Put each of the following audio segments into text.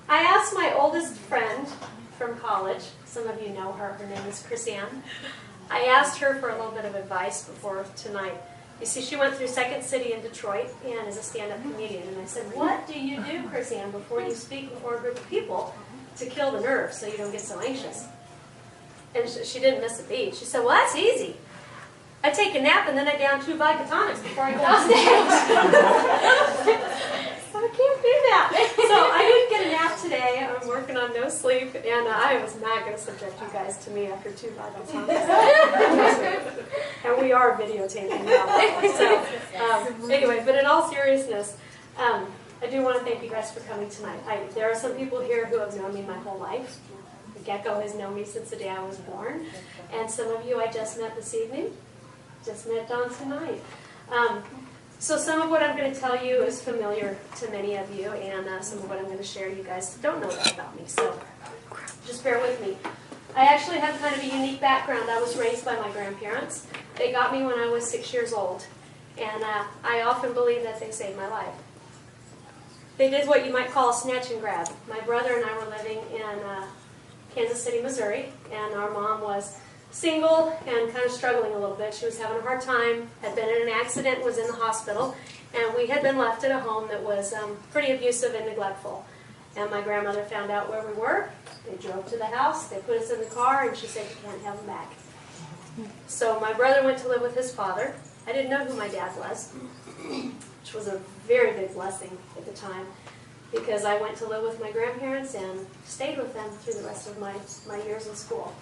I asked my oldest friend from college, some of you know her name is Chrisanne. I asked her for a little bit of advice before tonight. You see, she went through Second City in Detroit and is a stand-up comedian. And I said, what do you do, Chrisanne, before you speak before a group of people to kill the nerves so you don't get so anxious? And she didn't miss a beat. She said, well, that's easy. I take a nap and then I down 2 vodka tonics before I go on stage. So I can't do that. So I didn't get a nap today. I'm working on no sleep, and I was not going to subject you guys to me after 2 vodka tonics. And we are videotaping now. So anyway, but in all seriousness, I do want to thank you guys for coming tonight. There are some people here who have known me my whole life. The Gecko has known me since the day I was born. And some of you I just met this evening. Just met Dawn tonight. So some of what I'm going to tell you is familiar to many of you, and some of what I'm going to share you guys don't know that about me. So just bear with me. I actually have kind of a unique background. I was raised by my grandparents. They got me when I was 6 years old, and I often believe that they saved my life. They did what you might call a snatch and grab. My brother and I were living in Kansas City, Missouri, and our mom was single and kind of struggling a little bit. She was having a hard time, had been in an accident, was in the hospital, and we had been left at a home that was pretty abusive and neglectful. And my grandmother found out where we were. They drove to the house, they put us in the car, and she said, you can't have them back. So my brother went to live with his father. I didn't know who my dad was, which was a very big blessing at the time, because I went to live with my grandparents and stayed with them through the rest of my years in school.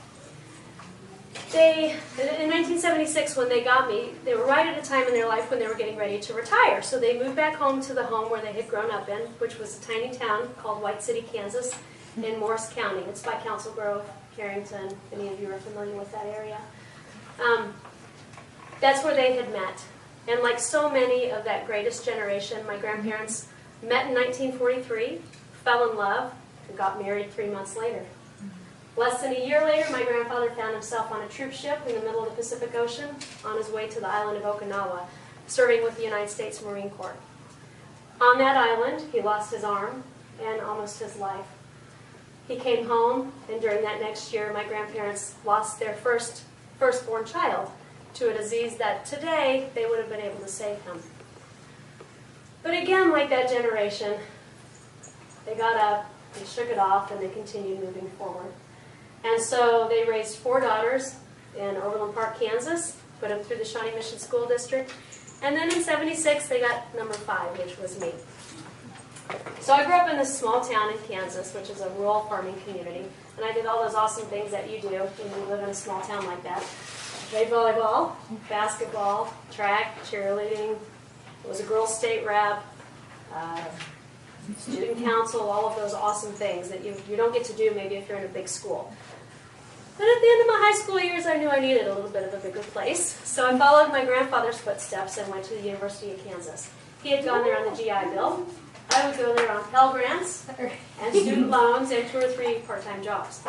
In 1976, when they got me, they were right at a time in their life when they were getting ready to retire. So they moved back home to the home where they had grown up in, which was a tiny town called White City, Kansas, in Morris County. It's by Council Grove, Carrington. Many of you are familiar with that area. That's where they had met. And like so many of that greatest generation, my grandparents met in 1943, fell in love, and got married 3 months later. Less than a year later, my grandfather found himself on a troop ship in the middle of the Pacific Ocean on his way to the island of Okinawa, serving with the United States Marine Corps. On that island, he lost his arm and almost his life. He came home, and during that next year, my grandparents lost their firstborn child to a disease that today they would have been able to save him. But again, like that generation, they got up, they shook it off, and they continued moving forward. And so they raised 4 daughters in Overland Park, Kansas, put them through the Shawnee Mission School District, and then in '76 they got number 5, which was me. So I grew up in this small town in Kansas, which is a rural farming community, and I did all those awesome things that you do when you live in a small town like that. Played volleyball, basketball, track, cheerleading, was a girls' state rep, student council, all of those awesome things that you don't get to do maybe if you're in a big school. But at the end of my high school years, I knew I needed a little bit of a bigger place. So I followed my grandfather's footsteps and went to the University of Kansas. He had gone there on the GI Bill. I would go there on Pell Grants and student loans and 2 or 3 part-time jobs.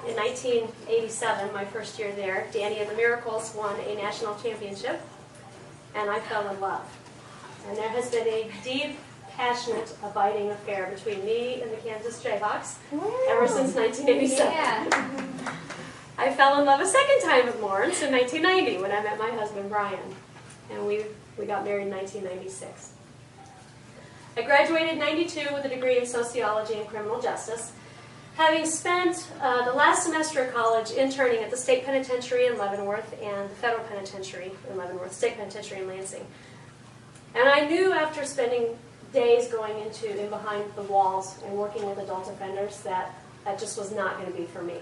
In 1987, my first year there, Danny and the Miracles won a national championship, and I fell in love. And there has been a deep, passionate, abiding affair between me and the Kansas Jayhawks ever since 1987. Yeah. I fell in love a second time with Lawrence in 1990 when I met my husband Brian, and we got married in 1996. I graduated in '92 with a degree in sociology and criminal justice, having spent the last semester of college interning at the state penitentiary in Leavenworth and the federal penitentiary in Leavenworth, state penitentiary in Lansing. And I knew after spending days going into and behind the walls and working with adult offenders that just was not going to be for me.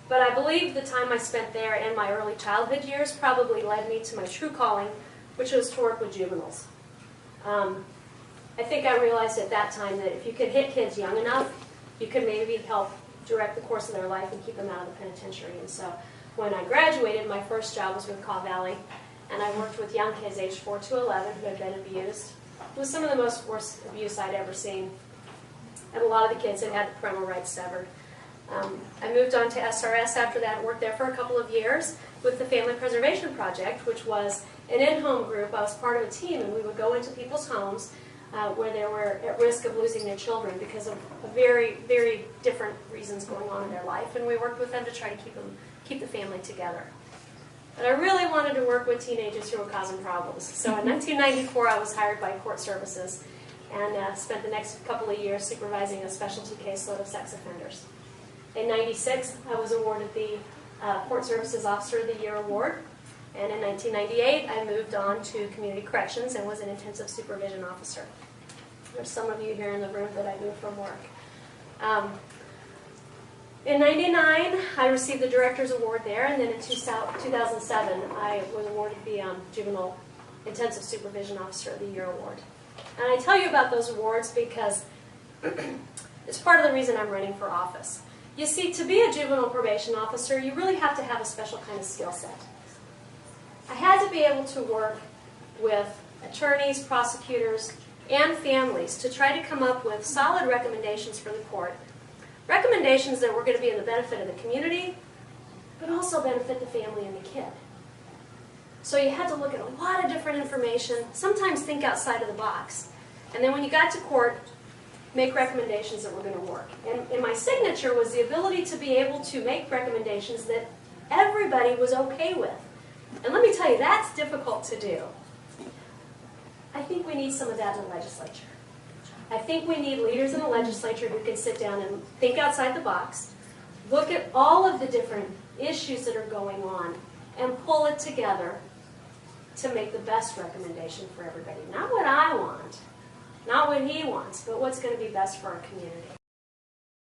But I believe the time I spent there and my early childhood years probably led me to my true calling, which was to work with juveniles. I think I realized at that time that if you could hit kids young enough, you could maybe help direct the course of their life and keep them out of the penitentiary. And so when I graduated, my first job was with Caw Valley, and I worked with young kids aged 4 to 11 who had been abused. It was some of the most worst abuse I'd ever seen. And a lot of the kids had had the parental rights severed. I moved on to SRS after that and worked there for a couple of years with the Family Preservation Project, which was an in-home group. I was part of a team, and we would go into people's homes where they were at risk of losing their children because of very, very different reasons going on in their life. And we worked with them to try to keep the family together. But I really wanted to work with teenagers who were causing problems. So in 1994, I was hired by Court Services and spent the next couple of years supervising a specialty caseload of sex offenders. In '96, I was awarded the Court Services Officer of the Year Award. And in 1998, I moved on to Community Corrections and was an intensive supervision officer. There's some of you here in the room that I knew from work. In '99, I received the Director's Award there, and then in 2007, I was awarded the Juvenile Intensive Supervision Officer of the Year Award. And I tell you about those awards because it's part of the reason I'm running for office. You see, to be a juvenile probation officer, you really have to have a special kind of skill set. I had to be able to work with attorneys, prosecutors, and families to try to come up with solid recommendations for the court. Recommendations that were going to be in the benefit of the community, but also benefit the family and the kid. So you had to look at a lot of different information, sometimes think outside of the box. And then when you got to court, make recommendations that were going to work. And my signature was the ability to be able to make recommendations that everybody was okay with. And let me tell you, that's difficult to do. I think we need some of that in the legislature. I think we need leaders in the legislature who can sit down and think outside the box, look at all of the different issues that are going on, and pull it together to make the best recommendation for everybody. Not what I want, not what he wants, but what's going to be best for our community.